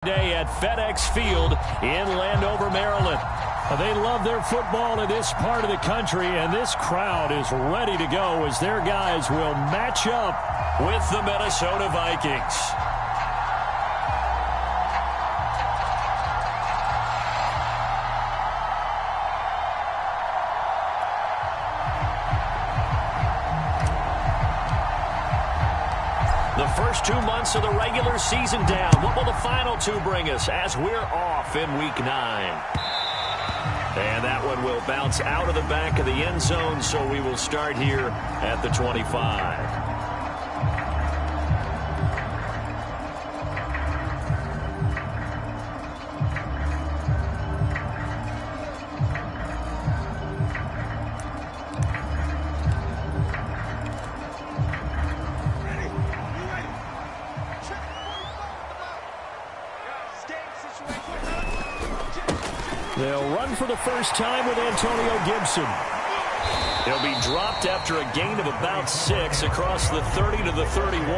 Day at FedEx Field in Landover, Maryland. They love their football in this part of the country, and this crowd is ready to go as their guys will match up with the Minnesota Vikings. The first 2 months of the regular season down. What will the final two bring us as we're off in Week 9? And that one will bounce out of the back of the end zone, so we will start here at the 25. They'll run for the first time with Antonio Gibson. He'll be dropped after a gain of about 6 across the 30 to the 31.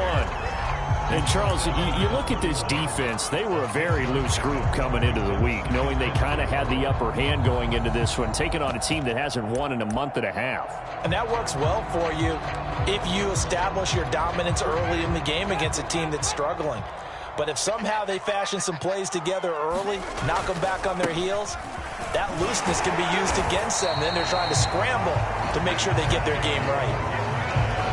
And, Charles, you look at this defense, they were a very loose group coming into the week, knowing they kind of had the upper hand going into this one, taking on a team that hasn't won in a month and a half. And that works well for you if you establish your dominance early in the game against a team that's struggling. But if somehow they fashion some plays together early, knock them back on their heels, that looseness can be used against them. Then they're trying to scramble to make sure they get their game right.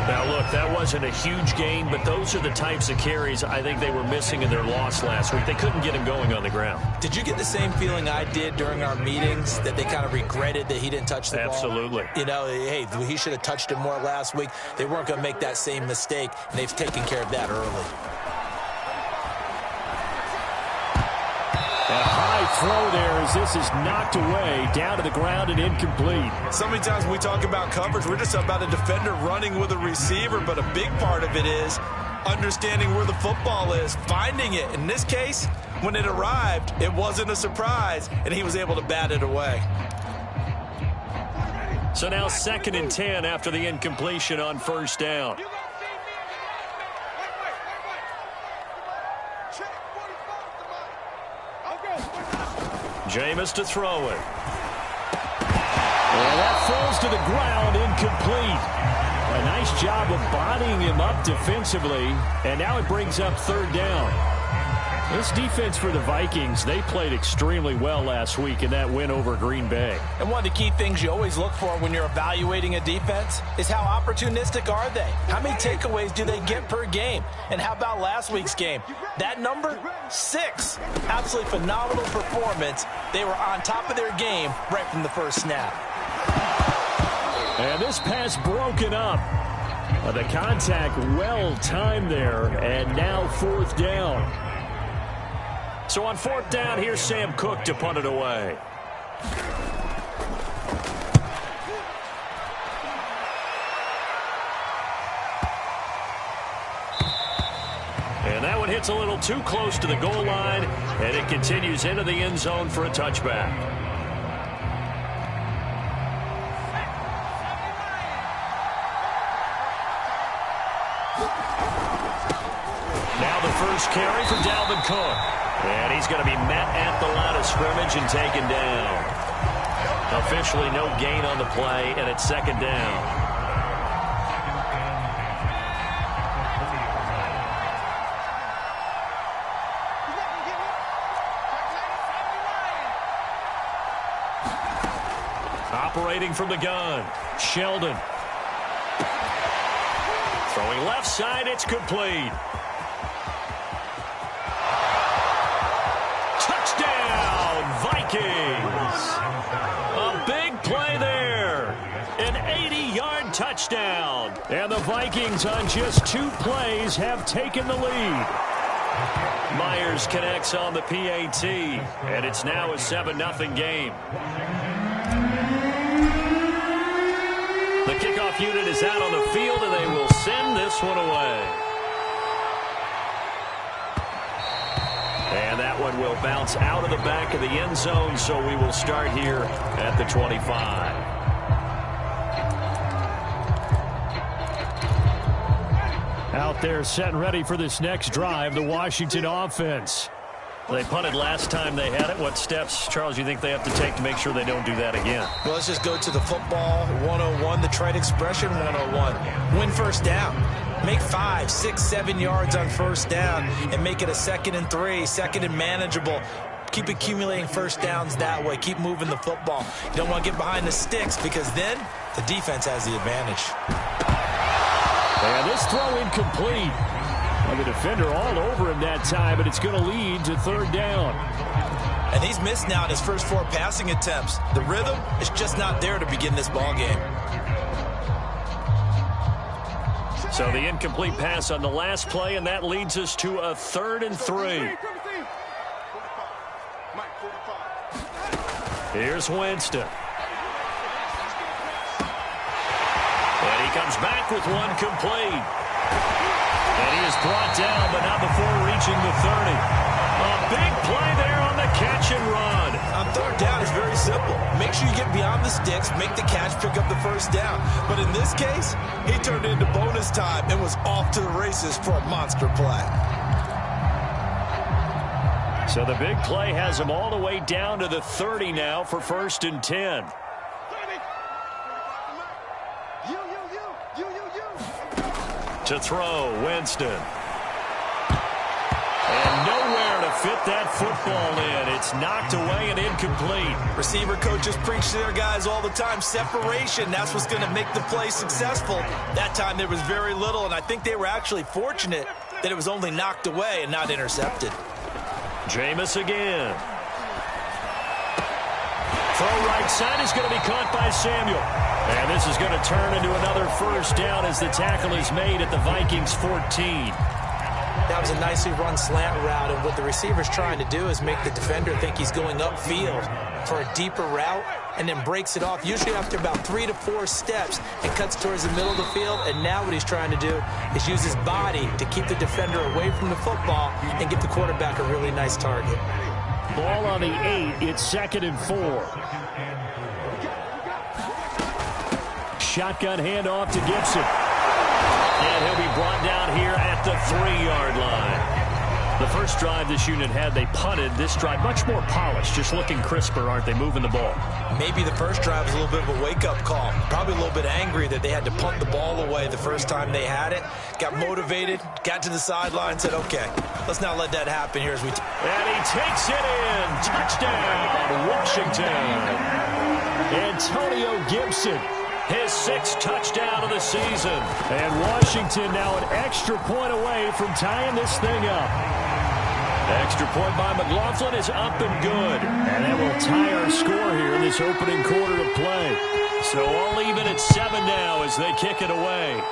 Now, look, that wasn't a huge gain, but those are the types of carries I think they were missing in their loss last week. They couldn't get him going on the ground. Did you get the same feeling I did during our meetings, that they kind of regretted that he didn't touch the ball? Absolutely. You know, hey, he should have touched it more last week. They weren't going to make that same mistake, and they've taken care of that early. A high throw there as this is knocked away, down to the ground and incomplete. So many times when we talk about coverage, we're just about a defender running with a receiver, but a big part of it is understanding where the football is, finding it. In this case, when it arrived, it wasn't a surprise, and he was able to bat it away. So now 2nd and 10 after the incompletion on first down. Jameis to throw it. And that falls to the ground, incomplete. A nice job of bodying him up defensively, and now it brings up 3rd down. This defense for the Vikings, they played extremely well last week in that win over Green Bay. And one of the key things you always look for when you're evaluating a defense is how opportunistic are they? How many takeaways do they get per game? And how about last week's game? That number, 6. Absolutely phenomenal performance. They were on top of their game right from the first snap. And this pass broken up. The contact well timed there, and now 4th down. So on 4th down, here's Sam Cook to punt it away. And that one hits a little too close to the goal line, and it continues into the end zone for a touchback. Now the first carry for Dalvin Cook. And he's going to be met at the line of scrimmage and taken down. Officially no gain on the play, and it's 2nd down. Operating from the gun, Sheldon. Throwing left side, it's complete. Vikings. A big play there. An 80-yard touchdown. And the Vikings on just 2 plays have taken the lead. Myers connects on the PAT, and it's now a 7-0 game. The kickoff unit is out on the field, and they will send this one away. And that one will bounce out of the back of the end zone, so we will start here at the 25. Out there set and ready for this next drive, the Washington offense. They punted last time they had it. What steps, Charles, you think they have to take to make sure they don't do that again? Well, let's just go to the football 101, the trite expression 101. Win first down. Make 5, 6, 7 yards on first down and make it a 2nd and 3, 2nd and manageable. Keep accumulating first downs that way. Keep moving the football. You don't want to get behind the sticks because then the defense has the advantage. And this throw incomplete. Well, the defender all over him that time, but it's going to lead to 3rd down. And he's missed now in his first 4 passing attempts. The rhythm is just not there to begin this ball game. So the incomplete pass on the last play, and that leads us to a 3rd and 3. Here's Winston. And he comes back with one complete. And he is brought down, but not before reaching the 30. A big play there on the catch and run. On 3rd down, it's very simple. Make sure you get beyond the sticks, make the catch, pick up the first down. But in this case, he turned into bonus time and was off to the races for a monster play. So the big play has him all the way down to the 30 now for 1st and 10. To throw, Winston. And nowhere to fit that football in. It's knocked away and incomplete. Receiver coaches preach to their guys all the time. Separation, that's what's going to make the play successful. That time there was very little, and I think they were actually fortunate that it was only knocked away and not intercepted. Jameis again. Throw right side is going to be caught by Samuel. And this is going to turn into another first down as the tackle is made at the Vikings 14. That was a nicely run slant route, and what the receiver's trying to do is make the defender think he's going upfield for a deeper route and then breaks it off, usually after about 3 to 4 steps, and cuts towards the middle of the field. And now what he's trying to do is use his body to keep the defender away from the football and give the quarterback a really nice target. Ball on the 8. It's 2nd and 4. Shotgun handoff to Gibson. And he'll be brought down here at the 3-yard line. The first drive this unit had, they punted. This drive, much more polished, just looking crisper, aren't they, moving the ball? Maybe the first drive was a little bit of a wake-up call. Probably a little bit angry that they had to punt the ball away the first time they had it. Got motivated, got to the sideline, said, okay, let's not let that happen here as we... And he takes it in. Touchdown, Washington. Antonio Gibson. His 6th touchdown of the season. And Washington now an extra point away from tying this thing up. Extra point by McLaughlin is up and good. And that will tie our score here in this opening quarter of play. So all even at 7 now as they kick it away.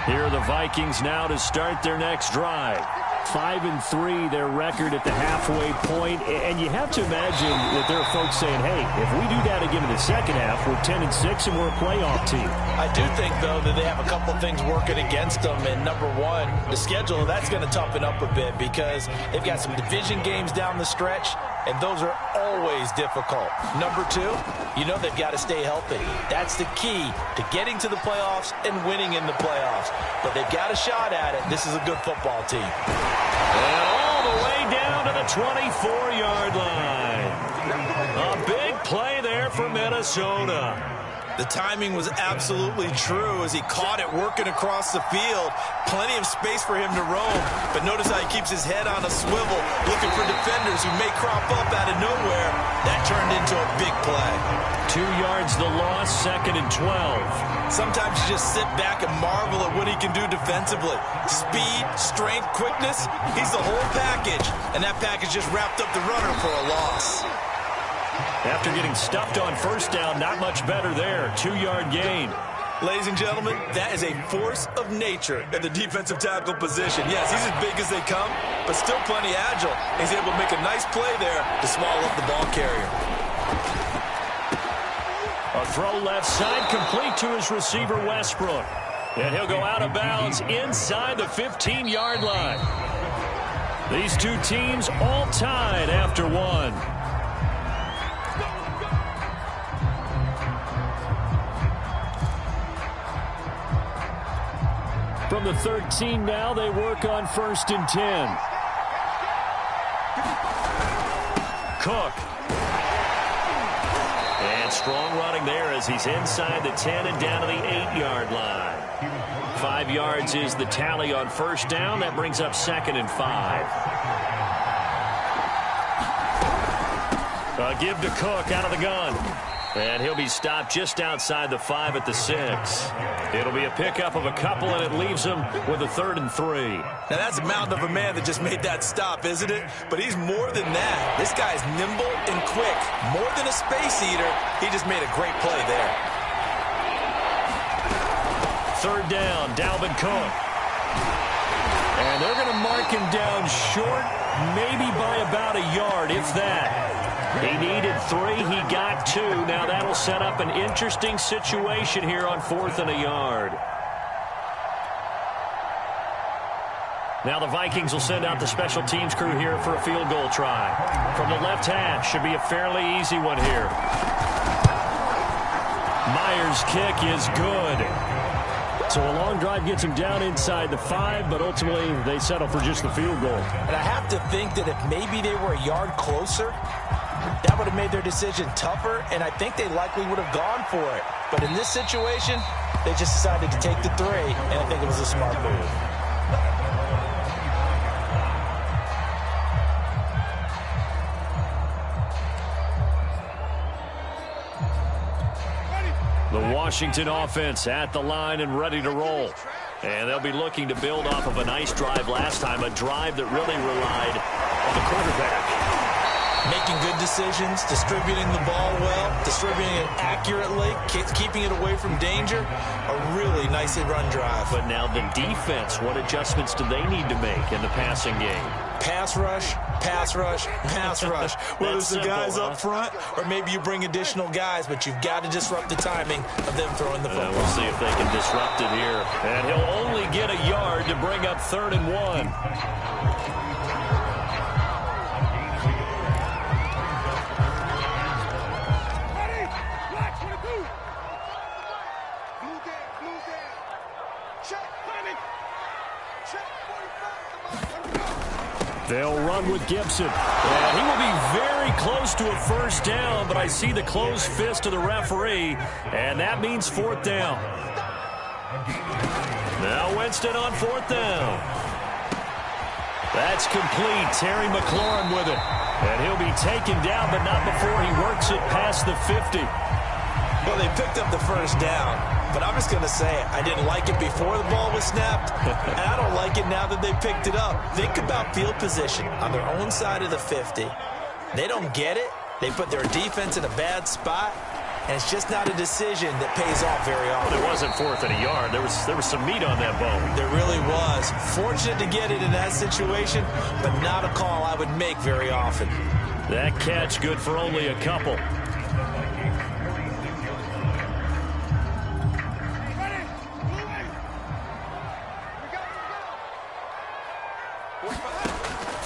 Here are the Vikings now to start their next drive. 5-3 their record at the halfway point, and you have to imagine that there are folks saying, hey, if we do that again in the second half, we're 10-6 and we're a playoff team. I do think, though, that they have a couple of things working against them, and number one, the schedule, that's going to toughen up a bit because they've got some division games down the stretch, and those are always difficult. Number two, you know they've got to stay healthy. That's the key to getting to the playoffs and winning in the playoffs. But they've got a shot at it. This is a good football team. And all the way down to the 24-yard line. A big play there for Minnesota. The timing was absolutely true as he caught it working across the field. Plenty of space for him to roam. But notice how he keeps his head on a swivel, looking for defenders who may crop up out of nowhere. That turned into a big play. 2 yards the loss, 2nd and 12. Sometimes you just sit back and marvel at what he can do defensively. Speed, strength, quickness, he's the whole package. And that package just wrapped up the runner for a loss. After getting stuffed on first down, not much better there. 2-yard gain. Ladies and gentlemen, that is a force of nature at the defensive tackle position. Yes, he's as big as they come, but still plenty agile. He's able to make a nice play there to swallow up the ball carrier. A throw left side, complete to his receiver, Westbrook. And he'll go out of bounds inside the 15-yard line. These two teams all tied after one. from the 13 now. They work on 1st and 10. Cook. And strong running there as he's inside the 10 and down to the 8-yard line. 5 yards is the tally on 1st down. That brings up 2nd and 5. A give to Cook out of the gun. And he'll be stopped just outside the 5 at the 6. It'll be a pickup of a couple, and it leaves him with a 3rd and 3. Now, that's a mountain of a man that just made that stop, isn't it? But he's more than that. This guy's nimble and quick. More than a space eater, he just made a great play there. 3rd down, Dalvin Cook. And they're going to mark him down short, maybe by about a yard, if that. He needed 3. He got 2. Now that'll set up an interesting situation here on 4th and a yard. Now the Vikings will send out the special teams crew here for a field goal try. From the left hash, should be a fairly easy one here. Myers' kick is good. So a long drive gets him down inside the 5, but ultimately they settle for just the field goal. And I have to think that if maybe they were a yard closer, that would have made their decision tougher, and I think they likely would have gone for it. But in this situation, they just decided to take the 3, and I think it was a smart move. The Washington offense at the line and ready to roll. And they'll be looking to build off of a nice drive last time, a drive that really relied on the quarterback. Making good decisions, distributing the ball well, distributing it accurately, keeping it away from danger. A really nicely run drive. But now the defense, what adjustments do they need to make in the passing game? Pass rush, pass rush, pass rush. Whether it's the guys up front or maybe you bring additional guys, but you've got to disrupt the timing of them throwing the football. We'll see if they can disrupt it here. And he'll only get a yard to bring up 3rd and 1. They'll run with Gibson. And he will be very close to a 1st down, but I see the closed fist of the referee, and that means 4th down. Now Winston on 4th down. That's complete. Terry McLaurin with it. And he'll be taken down, but not before he works it past the 50. Well, they picked up the 1st down. But I'm just going to say, I didn't like it before the ball was snapped, and I don't like it now that they picked it up. Think about field position on their own side of the 50. They don't get it. They put their defense in a bad spot, and it's just not a decision that pays off very often. Well, it wasn't 4th and a yard. There was some meat on that bone. There really was. Fortunate to get it in that situation, but not a call I would make very often. That catch good for only a couple.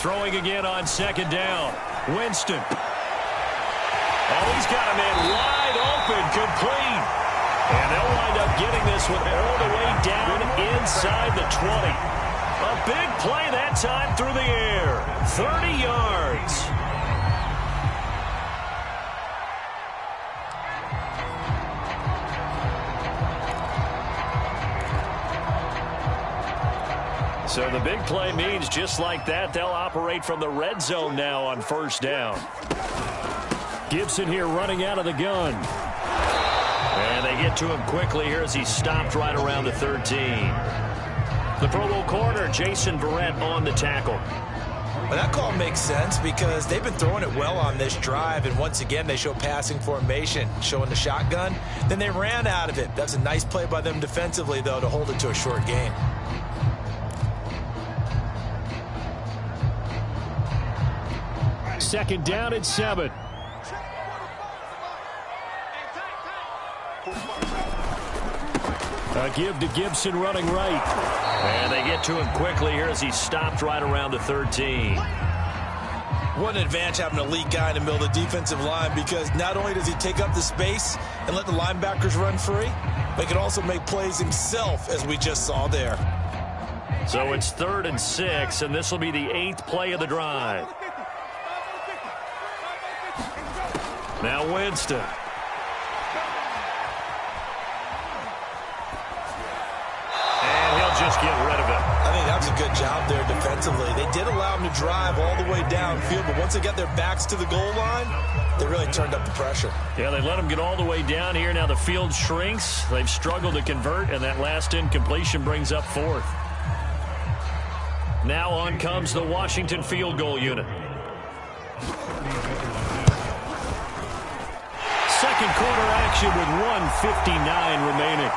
Throwing again on 2nd down. Winston. Oh, he's got a man wide open, complete. And they'll wind up getting this one all the way down inside the 20. A big play that time through the air. 30 yards. So the big play means just like that, they'll operate from the red zone now on 1st down. Gibson here running out of the gun. And they get to him quickly here as he's stopped right around the 13. The Pro Bowl corner, Jason Verrett, on the tackle. Well, that call makes sense because they've been throwing it well on this drive, and once again they show passing formation, showing the shotgun. Then they ran out of it. That's a nice play by them defensively, though, to hold it to a short gain. Second down and 7. A give to Gibson running right. And they get to him quickly here as he's stopped right around the 13. What an advantage having an elite guy in the middle of the defensive line, because not only does he take up the space and let the linebackers run free, but he can also make plays himself, as we just saw there. So it's 3rd and 6, and this will be the 8th play of the drive. Now Winston. And he'll just get rid of it. I think that was a good job there defensively. They did allow him to drive all the way downfield, but once they got their backs to the goal line, they really turned up the pressure. Yeah, they let him get all the way down here. Now the field shrinks. They've struggled to convert, and that last incompletion brings up 4th. Now on comes the Washington field goal unit. Second quarter action with 1:59 remaining.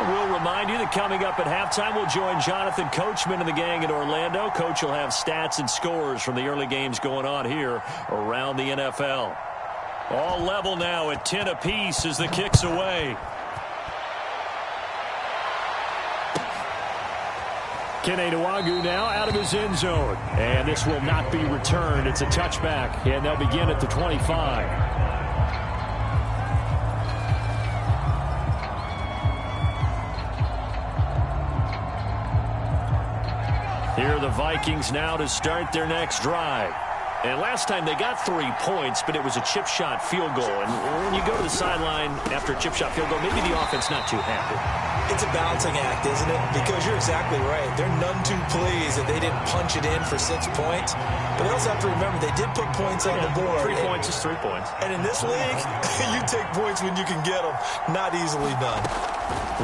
We'll remind you that coming up at halftime, we'll join Jonathan Coachman and the gang in Orlando. Coach will have stats and scores from the early games going on here around the NFL. All level now at 10 apiece as the kick's away. Kene Nwangwu now out of his end zone. And this will not be returned. It's a touchback, and they'll begin at the 25. Here are the Vikings now to start their next drive. And last time they got 3 points, but it was a chip shot field goal. And when you go to the sideline after a chip shot field goal, maybe the offense not too happy. It's a balancing act, isn't it? Because you're exactly right. They're none too pleased that they didn't punch it in for 6 points. But they also have to remember they did put points on the board. 3 points is 3 points. And in this league, you take points when you can get them. Not easily done.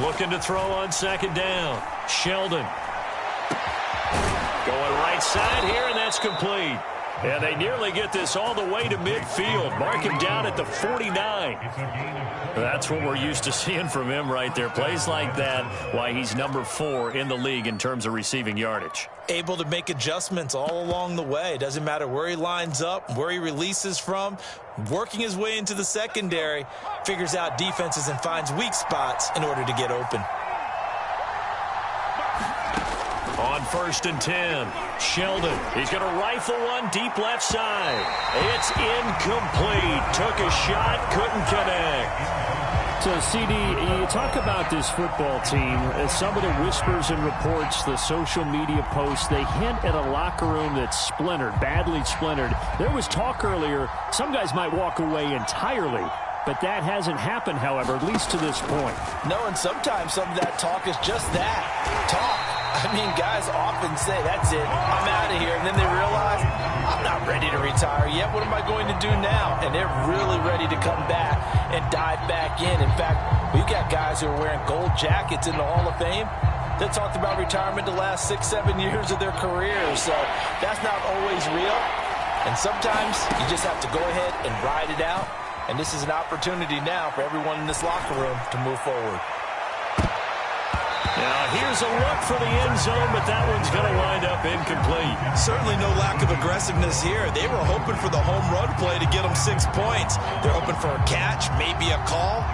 Looking to throw on second down. Sheldon. Going right side here, and that's complete. And they nearly get this all the way to midfield. Mark him down at the 49. That's what we're used to seeing from him right there. Plays like that, why he's number 4 in the league in terms of receiving yardage. Able to make adjustments all along the way. Doesn't matter where he lines up, where he releases from. Working his way into the secondary. Figures out defenses and finds weak spots in order to get open. On 1st and 10, Sheldon. He's going to rifle one deep left side. It's incomplete. Took a shot, couldn't connect. So, CD, you talk about this football team. Some of the whispers and reports, the social media posts, they hint at a locker room that's splintered, badly splintered. There was talk earlier, some guys might walk away entirely. But that hasn't happened, however, at least to this point. No, and sometimes some of that talk is just that, talk. I mean, guys often say, that's it, I'm out of here. And then they realize, I'm not ready to retire yet. What am I going to do now? And they're really ready to come back and dive back in. In fact, we've got guys who are wearing gold jackets in the Hall of Fame that talked about retirement the last 6-7 years of their careers. So that's not always real. And sometimes you just have to go ahead and ride it out. And this is an opportunity now for everyone in this locker room to move forward. Now here's a look for the end zone, but that one's going to wind up incomplete. Certainly no lack of aggressiveness here. They were hoping for the home run play to get them 6 points. They're hoping for a catch, maybe a call,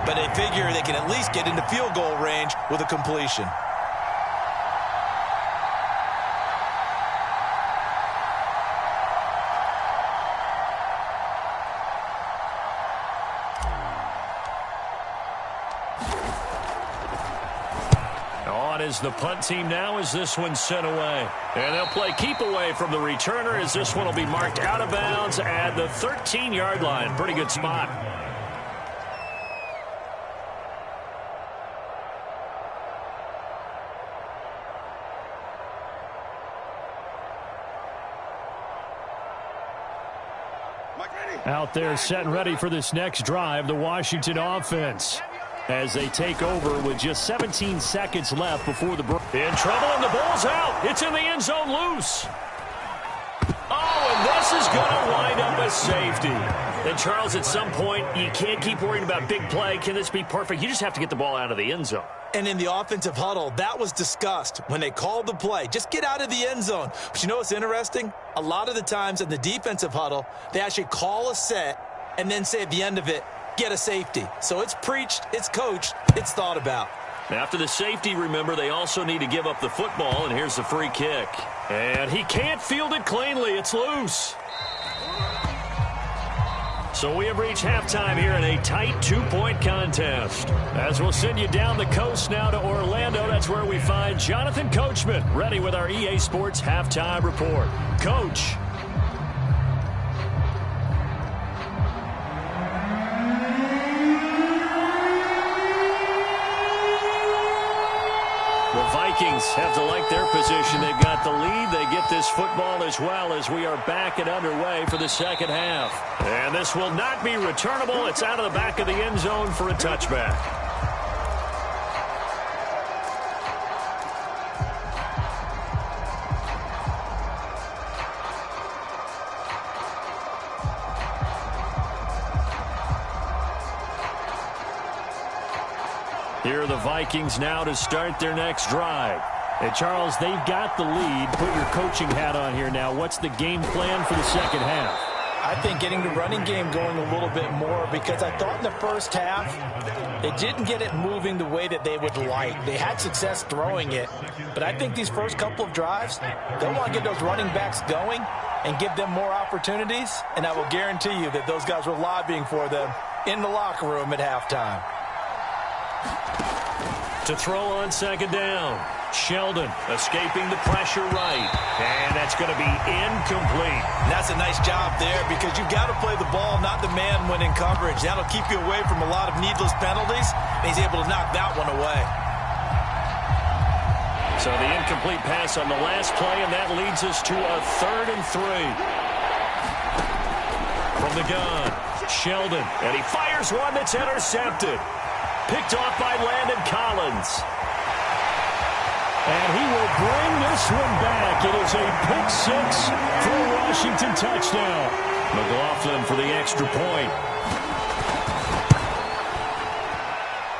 but they figure they can at least get into field goal range with a completion. Is the punt team now as this one's sent away. And they'll play keep away from the returner as this one will be marked out of bounds at the 13-yard line. Pretty good spot. Out there set and ready for this next drive, the Washington offense, as they take over with just 17 seconds left before the break. In trouble, and the ball's out. It's in the end zone loose. Oh, and this is going to wind up a safety. And, Charles, at some point, you can't keep worrying about big play. Can this be perfect? You just have to get the ball out of the end zone. And in the offensive huddle, that was discussed when they called the play. Just get out of the end zone. But you know what's interesting? A lot of the times in the defensive huddle, they actually call a set and then say at the end of it, get a safety. So it's preached, it's coached, it's thought about. After the safety, remember, they also need to give up the football, and here's the free kick. And he can't field it cleanly. It's loose. So we have reached halftime here in a tight 2-point contest. As we'll send you down the coast now to Orlando, that's where we find Jonathan Coachman, ready with our EA Sports Halftime Report. Coach. The Vikings have to like their position. They've got the lead. They get this football as well as we are back and underway for the second half. And this will not be returnable. It's out of the back of the end zone for a touchback. Here are the Vikings now to start their next drive. And Charles, they've got the lead. Put your coaching hat on here now. What's the game plan for the second half? I think getting the running game going a little bit more, because I thought in the first half they didn't get it moving the way that they would like. They had success throwing it, but I think these first couple of drives, they'll want to get those running backs going and give them more opportunities, and I will guarantee you that those guys were lobbying for them in the locker room at halftime. To throw on second down. Sheldon escaping the pressure right. And that's going to be incomplete. And that's a nice job there, because you've got to play the ball, not the man when in coverage. That'll keep you away from a lot of needless penalties, and he's able to knock that one away. So the incomplete pass on the last play, and that leads us to a 3rd and 3. From the gun, Sheldon, and he fires one that's intercepted. Picked off by Landon Collins. And he will bring this one back. It is a pick-6 for a Washington touchdown. McLaughlin for the extra point.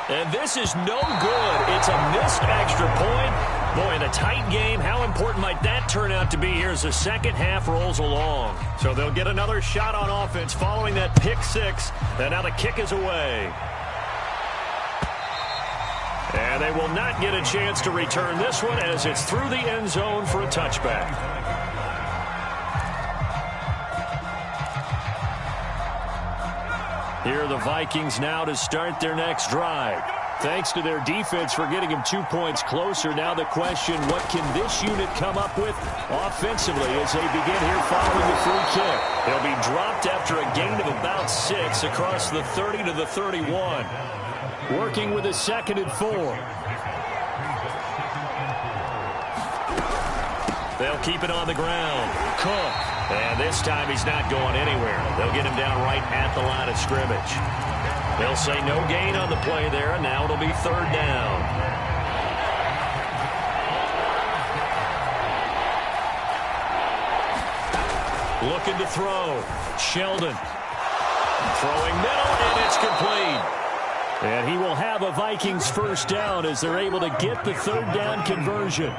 And this is no good. It's a missed extra point. Boy, in a tight game, how important might that turn out to be here as the second half rolls along? So they'll get another shot on offense following that pick-6. And now the kick is away. And they will not get a chance to return this one as it's through the end zone for a touchback. Here are the Vikings now to start their next drive. Thanks to their defense for getting them 2 points closer. Now the question, what can this unit come up with offensively as they begin here following the free kick? They'll be dropped after a gain of about 6 across the 30 to the 31. Working with a 2nd and 4. They'll keep it on the ground. Cook. And this time he's not going anywhere. They'll get him down right at the line of scrimmage. They'll say no gain on the play there, and now it'll be 3rd down. Looking to throw. Sheldon. Throwing middle, and it's complete. And he will have a Vikings first down as they're able to get the 3rd down conversion.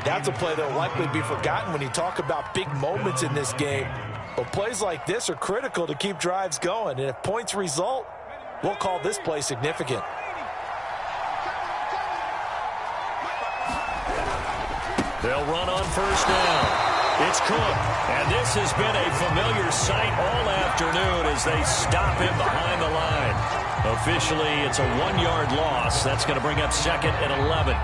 That's a play that will likely be forgotten when you talk about big moments in this game. But plays like this are critical to keep drives going. And if points result, we'll call this play significant. They'll run on first down. It's Cook. And this has been a familiar sight all afternoon as they stop him behind the line. Officially, it's a 1-yard loss. That's going to bring up 2nd and 11.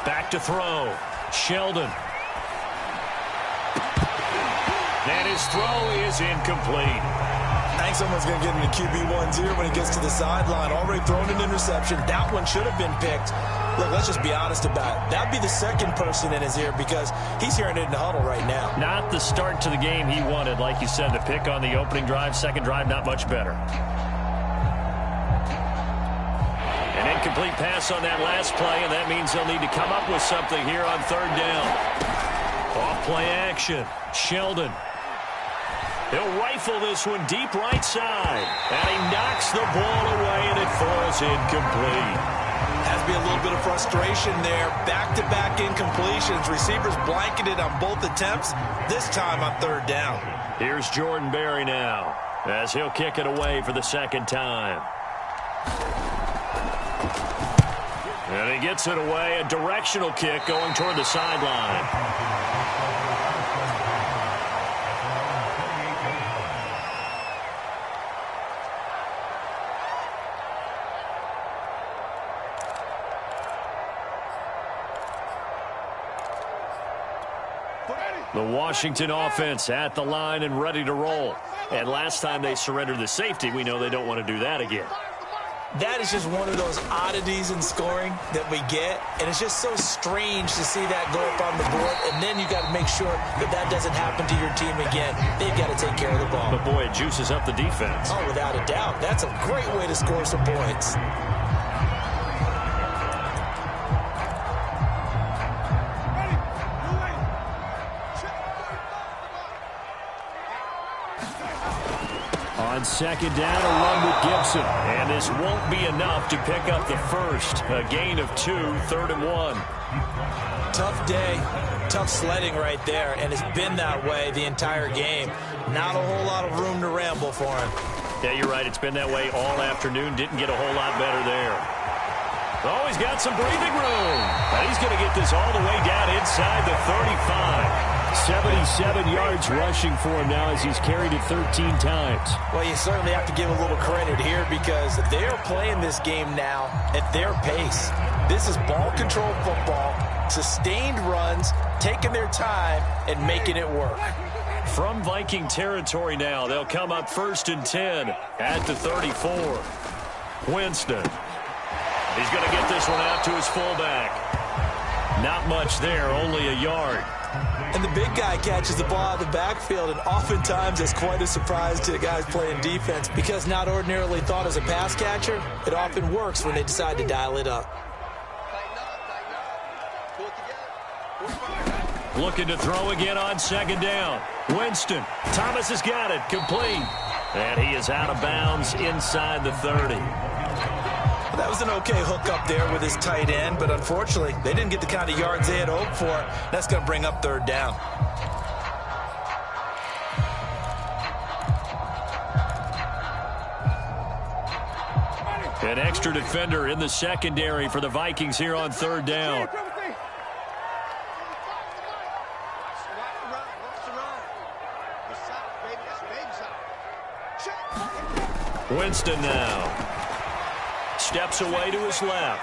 Back to throw. Sheldon. And his throw is incomplete. I think someone's going to get into QB1's ear when he gets to the sideline. Already thrown an interception. That one should have been picked. Look, let's just be honest about it. That'd be the second person in his ear because he's hearing it in the huddle right now. Not the start to the game he wanted, like you said, to pick on the opening drive. Second drive, not much better. An incomplete pass on that last play, and that means they'll need to come up with something here on 3rd down. Off play action. Sheldon. He'll rifle this one deep right side. And he knocks the ball away, and it falls incomplete. Has to be a little bit of frustration there. Back-to-back incompletions. Receivers blanketed on both attempts, this time on third down. Here's Jordan Berry now, as he'll kick it away for the second time. And he gets it away, a directional kick going toward the sideline. The Washington offense at the line and ready to roll. And last time they surrendered the safety, we know they don't want to do that again. That is just one of those oddities in scoring that we get, and it's just so strange to see that go up on the board, and then you got to make sure that that doesn't happen to your team again. They've got to take care of the ball. But, boy, it juices up the defense. Oh, without a doubt. That's a great way to score some points. On second down, a run with Gibson. And this won't be enough to pick up the first. A gain of 2, 3rd and 1. Tough day, tough sledding right there, and it's been that way the entire game. Not a whole lot of room to ramble for him. Yeah, you're right. It's been that way all afternoon. Didn't get a whole lot better there. Oh, he's got some breathing room. And he's going to get this all the way down inside the 35. 77 yards rushing for him now as he's carried it 13 times. Well, you certainly have to give a little credit here because they are playing this game now at their pace. This is ball control football, sustained runs, taking their time, and making it work. From Viking territory now, they'll come up 1st and 10 at the 34. Winston. He's going to get this one out to his fullback. Not much there, only a yard. And the big guy catches the ball out of the backfield, and oftentimes it's quite a surprise to the guys playing defense because not ordinarily thought as a pass catcher, it often works when they decide to dial it up. Looking to throw again on second down. Winston. Thomas has got it. Complete. And he is out of bounds inside the 30. Well, that was an okay hookup there with his tight end, but unfortunately, they didn't get the kind of yards they had hoped for. That's going to bring up 3rd down. An extra defender in the secondary for the Vikings here on 3rd down. Winston now. Steps away to his left.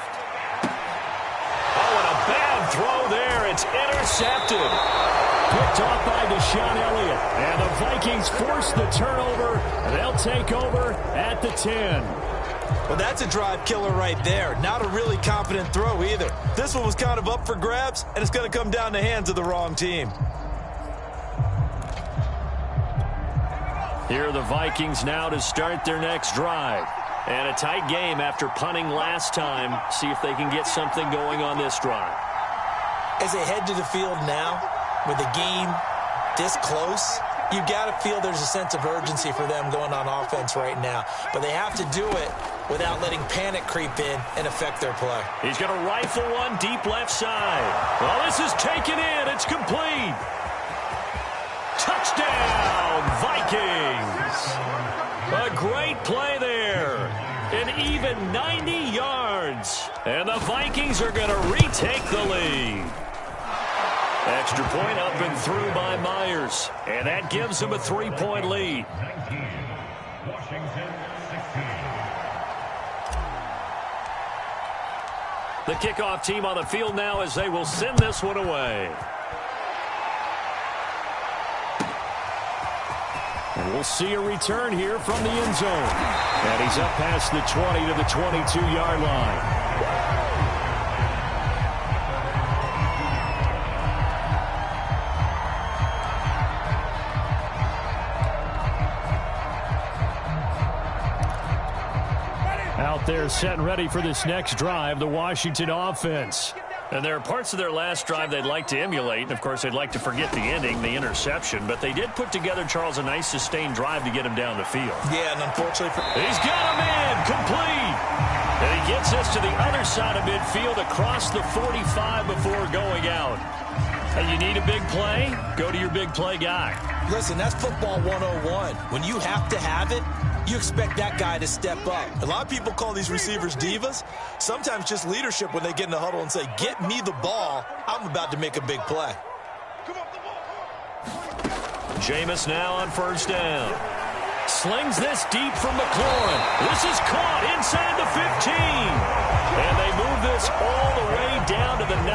Oh, and a bad throw there. It's intercepted. Picked off by Deshaun Elliott. And the Vikings force the turnover. They'll take over at the 10. Well, that's a drive killer right there. Not a really confident throw either. This one was kind of up for grabs, and it's going to come down the hands of the wrong team. Here are the Vikings now to start their next drive. And a tight game after punting last time. See if they can get something going on this drive. As they head to the field now, with the game this close, you've got to feel there's a sense of urgency for them going on offense right now. But they have to do it without letting panic creep in and affect their play. He's going to rifle one deep left side. Well, this is taken in. It's complete. Touchdown, Vikings. A great play there. An even 90 yards. And the Vikings are going to retake the lead. Extra point up and through by Myers. And that gives them a 3-point lead. The kickoff team on the field now as they will send this one away. And we'll see a return here from the end zone. And he's up past the 20 to the 22-yard line. Out there set and ready for this next drive, the Washington offense. And there are parts of their last drive they'd like to emulate. And, of course, they'd like to forget the ending, the interception. But they did put together, Charles, a nice sustained drive to get him down the field. Yeah, and unfortunately for... He's got him in. Complete. And he gets us to the other side of midfield across the 45 before going out. And you need a big play? Go to your big play guy. Listen, that's football 101. When you have to have it, you expect that guy to step up. A lot of people call these receivers divas. Sometimes just leadership when they get in the huddle and say, get me the ball. I'm about to make a big play. Jameis now on first down. Slings this deep from McLaurin. This is caught inside the 15. And they move this all the way down to the 9.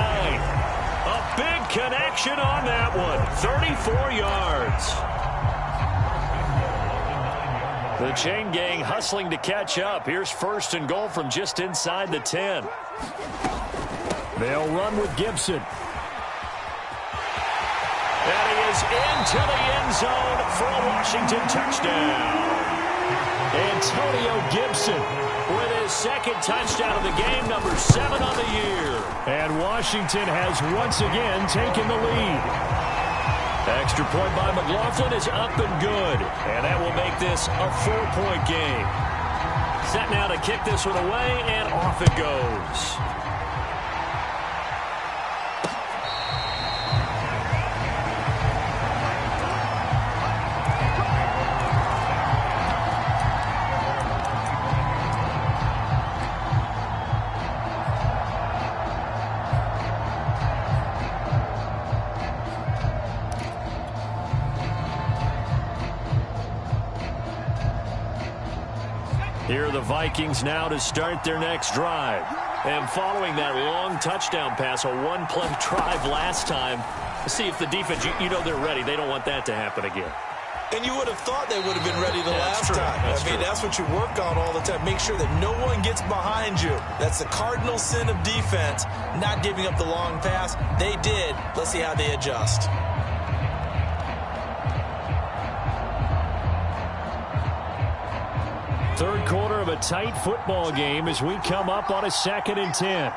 A big connection on that one. 34 yards. The chain gang hustling to catch up. Here's first and goal from just inside the 10. They'll run with Gibson. And he is into the end zone for a Washington touchdown. Antonio Gibson with his second touchdown of the game, number 7 on the year. And Washington has once again taken the lead. Extra point by McLaughlin is up and good. And that will make this a 4-point game. Set now to kick this one away, and off it goes. Here are the Vikings now to start their next drive. And following that long touchdown pass, a one-play drive last time, see if the defense, you know they're ready. They don't want that to happen again. And you would have thought they would have been ready the last time. That's what you work on all the time. Make sure that no one gets behind you. That's the cardinal sin of defense, not giving up the long pass. They did. Let's see how they adjust. Third quarter of a tight football game as we come up on a 2nd and 10.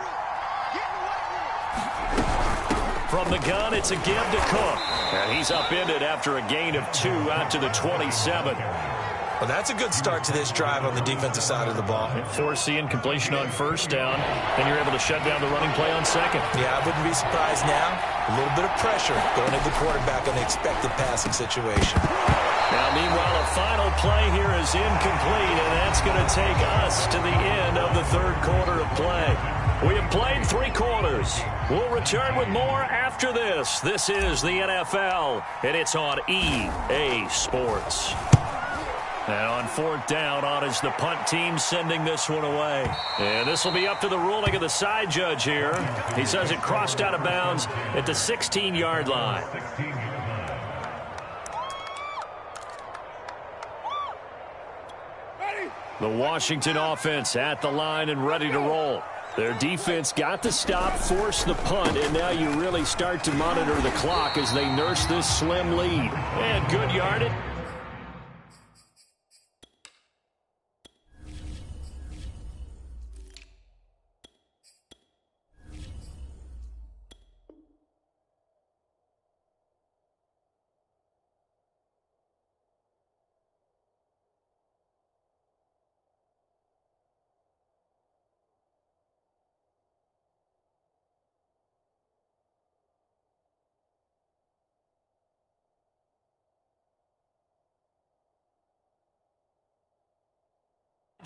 From the gun, it's a give to Cook. And he's upended after a gain of 2 out to the 27. Well, that's a good start to this drive on the defensive side of the ball. Force the incompletion on first down, and you're able to shut down the running play on second. Yeah, I wouldn't be surprised now. A little bit of pressure going to the quarterback on the expected passing situation. Now, meanwhile, a final play here is incomplete, and that's going to take us to the end of the third quarter of play. We have played 3 quarters. We'll return with more after this. This is the NFL, and it's on EA Sports. And on 4th down, on is the punt team sending this one away. And this will be up to the ruling of the side judge here. He says it crossed out of bounds at the 16-yard line. The Washington offense at the line and ready to roll. Their defense got the stop, forced the punt, and now you really start to monitor the clock as they nurse this slim lead. And good yardage.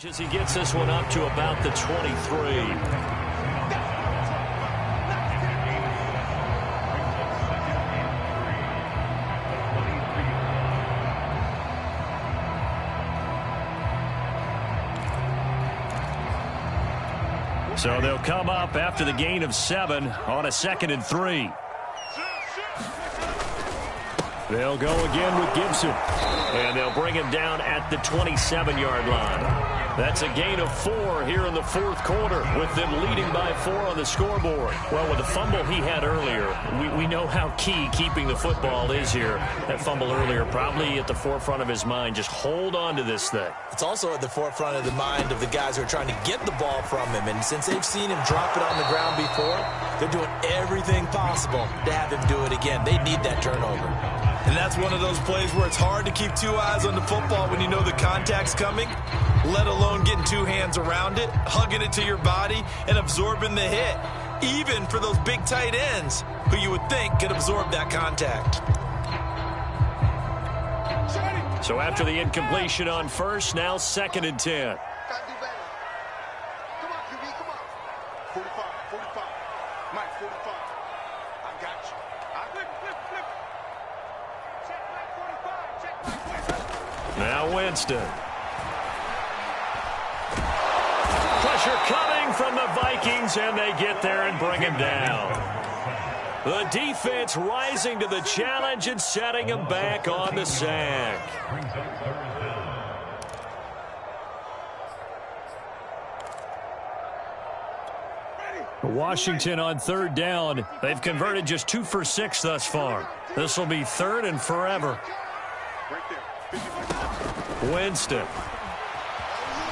As he gets this one up to about the 23. So they'll come up after the gain of 7 on a 2nd and 3. They'll go again with Gibson. And they'll bring him down at the 27-yard line. That's a gain of 4 here in the fourth quarter, with them leading by 4 on the scoreboard. Well, with the fumble he had earlier, we know how key keeping the football is here. That fumble earlier probably at the forefront of his mind. Just hold on to this thing. It's also at the forefront of the mind of the guys who are trying to get the ball from him. And since they've seen him drop it on the ground before, They're doing everything possible to have him do it again. They need that turnover. And that's one of those plays where it's hard to keep two eyes on the football when you know the contact's coming, let alone getting two hands around it, hugging it to your body, and absorbing the hit, even for those big tight ends who you would think could absorb that contact. So after the incompletion on first, now 2nd and 10. Now Winston. Pressure coming from the Vikings, and they get there and bring him down. The defense rising to the challenge and setting him back on the sack. Washington on 3rd down. They've converted just 2 for 6 thus far. This will be 3rd and forever. Winston.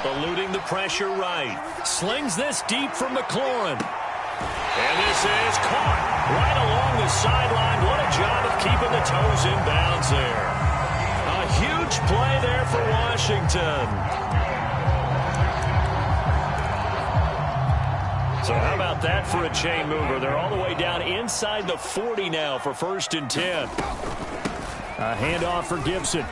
Eluding the pressure right. Slings this deep from McLaurin. And this is caught right along the sideline. What a job of keeping the toes in bounds there. A huge play there for Washington. So how about that for a chain mover? They're all the way down inside the 40 now for 1st and 10. A handoff for Gibson.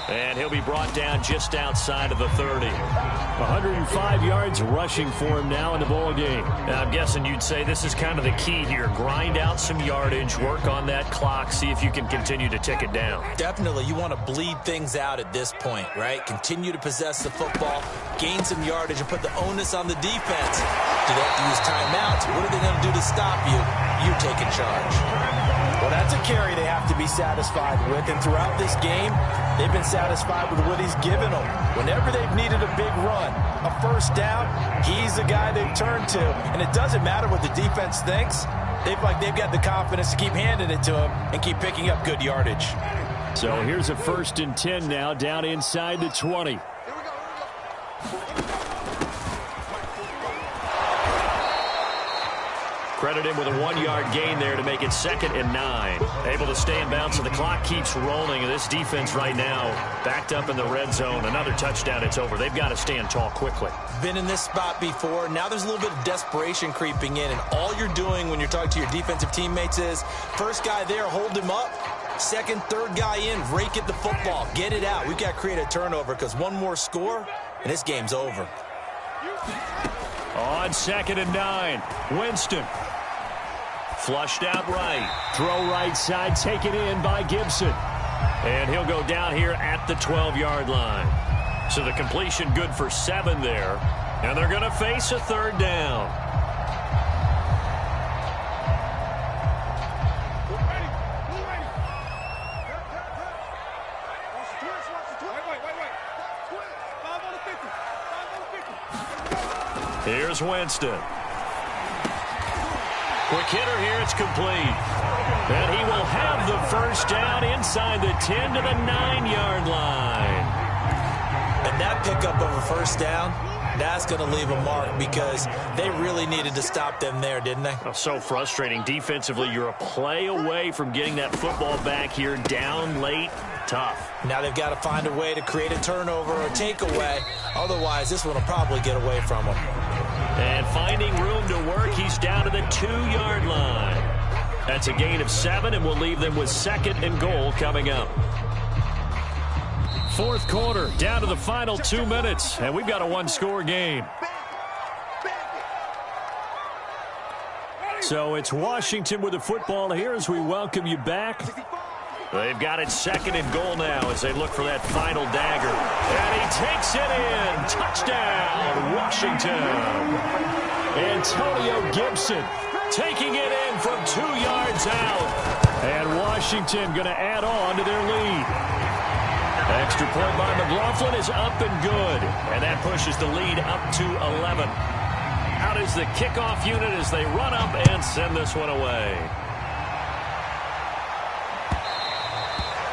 And he'll be brought down just outside of the 30. 105 yards rushing for him now in the ball game. Now, I'm guessing you'd say this is kind of the key here. Grind out some yardage, work on that clock, see if you can continue to tick it down. Definitely, you want to bleed things out at this point, right? Continue to possess the football, gain some yardage, and put the onus on the defense. Do they have to use timeouts? What are they going to do to stop you? You taking charge. Well, that's a carry they have to be satisfied with, and throughout this game, they've been satisfied with what he's given them. Whenever they've needed a big run, a first down, he's the guy they've turned to. And it doesn't matter what the defense thinks. They've got the confidence to keep handing it to him and keep picking up good yardage. So here's a 1st and 10 now down inside the 20. Credit him with a 1-yard gain there to make it 2nd and 9. Able to stay in bounds, so the clock keeps rolling. And this defense right now backed up in the red zone. Another touchdown, it's over. They've got to stand tall quickly. Been in this spot before. Now there's a little bit of desperation creeping in. And all you're doing when you're talking to your defensive teammates is, first guy there, hold him up. Second, third guy in, rake at the football. Get it out. We've got to create a turnover because one more score, and this game's over. On 2nd and 9, Winston. Flushed out right. Throw right side, taken in by Gibson. And he'll go down here at the 12-yard line. So the completion good for 7 there. And they're going to face a 3rd down. Here's Winston. Quick hitter here, it's complete. And he will have the first down inside the 10 to the 9-yard line. And that pickup of a first down, that's going to leave a mark because they really needed to stop them there, didn't they? Oh, so frustrating. Defensively, you're a play away from getting that football back here down late. Tough. Now they've got to find a way to create a turnover or takeaway. Otherwise, this one will probably get away from them. And finding room to work, he's down to the 2-yard line. That's a gain of 7, and we'll leave them with 2nd and goal coming up. 4th quarter, down to the final 2 minutes, and we've got a 1-score game. So it's Washington with the football here as we welcome you back. They've got it 2nd and goal now as they look for that final dagger. And he takes it in. Touchdown, Washington. Antonio Gibson taking it in from 2 yards out. And Washington going to add on to their lead. Extra point by McLaughlin is up and good. And that pushes the lead up to 11. Out is the kickoff unit as they run up and send this one away.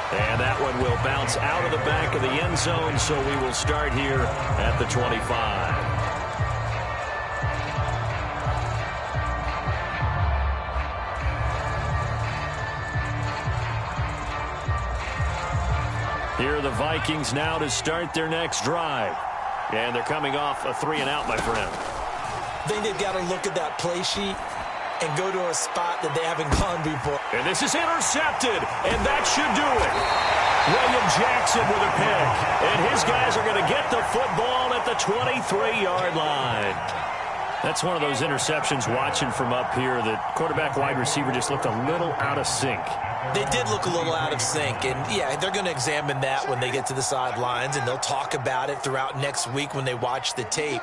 And that one will bounce out of the back of the end zone, so we will start here at the 25. the Vikings now to start their next drive. And they're coming off a 3-and-out, my friend. I think they've got to look at that play sheet and go to a spot that they haven't gone before. And this is intercepted, and that should do it. William Jackson with a pick. And his guys are going to get the football at the 23-yard line. That's one of those interceptions watching from up here that quarterback wide receiver just looked a little out of sync. They did look a little out of sync, and yeah, they're going to examine that when they get to the sidelines, and they'll talk about it throughout next week when they watch the tape.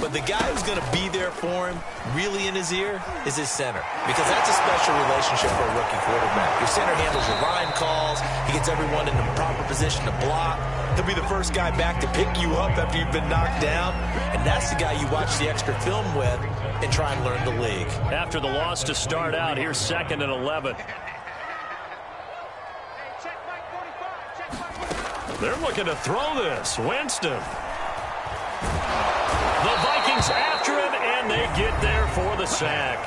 But the guy who's going to be there for him, really in his ear, is his center. Because that's a special relationship for a rookie quarterback. Your center handles your line calls. He gets everyone in the proper position to block. He'll be the first guy back to pick you up after you've been knocked down. And that's the guy you watch the extra film with and try and learn the league. After the loss to start out, here's 2nd and 11. They're looking to throw this. Winston. The Vikings after him, and they get there for the sack.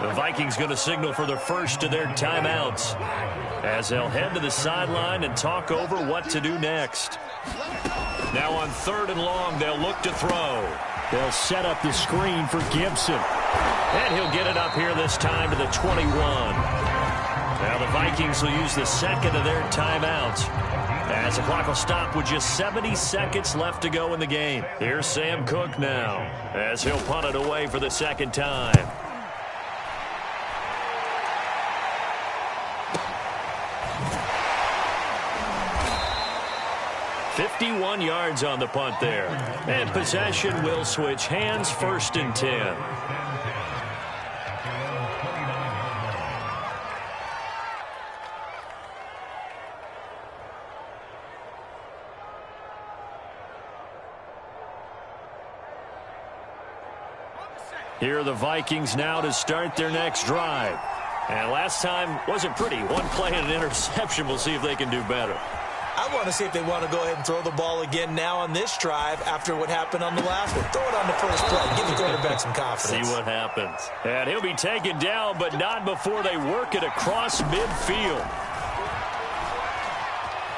The Vikings going to signal for the first of their timeouts as they'll head to the sideline and talk over what to do next. Now on 3rd and long, they'll look to throw. They'll set up the screen for Gibson. And he'll get it up here this time to the 21. Now the Vikings will use the second of their timeouts as the clock will stop with just 70 seconds left to go in the game. Here's Sam Cook now as he'll punt it away for the second time. "51 yards on the punt there. And possession will switch hands, 1st and 10. Here are the Vikings now to start their next drive. And last time wasn't pretty. One play and an interception. We'll see if they can do better. I want to see if they want to go ahead and throw the ball again now on this drive after what happened on the last one. Throw it on the first play. Give the quarterback some confidence. See what happens. And he'll be taken down, but not before they work it across midfield.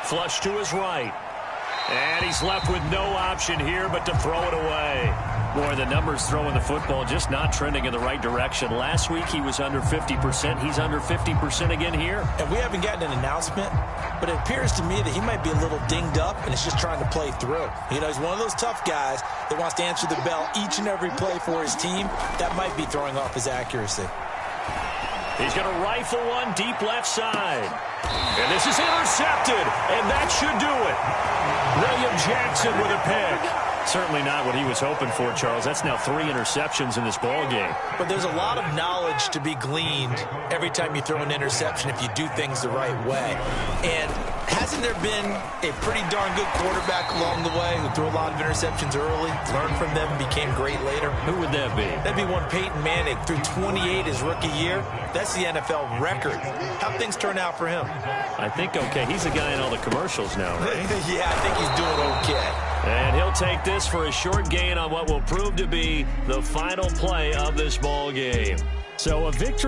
Flush to his right. And he's left with no option here but to throw it away. Boy, the numbers throwing the football just not trending in the right direction. Last week he was under 50%. He's under 50% again here. And we haven't gotten an announcement, but it appears to me that he might be a little dinged up and is just trying to play through. You know, he's one of those tough guys that wants to answer the bell each and every play for his team. That might be throwing off his accuracy. He's going to rifle one deep left side. And this is intercepted, and that should do it. William Jackson with a pick. Certainly not what he was hoping for, Charles. That's now 3 interceptions in this ball game. But there's a lot of knowledge to be gleaned every time you throw an interception if you do things the right way. And hasn't there been a pretty darn good quarterback along the way who threw a lot of interceptions early, learned from them, became great later? Who would that be? That'd be one Peyton Manning. Threw 28 his rookie year. That's the NFL record. How'd things turn out for him? I think okay. He's the guy in all the commercials now, right? Yeah, I think he's doing okay. And he'll take this for a short gain on what will prove to be the final play of this ball game. So a victory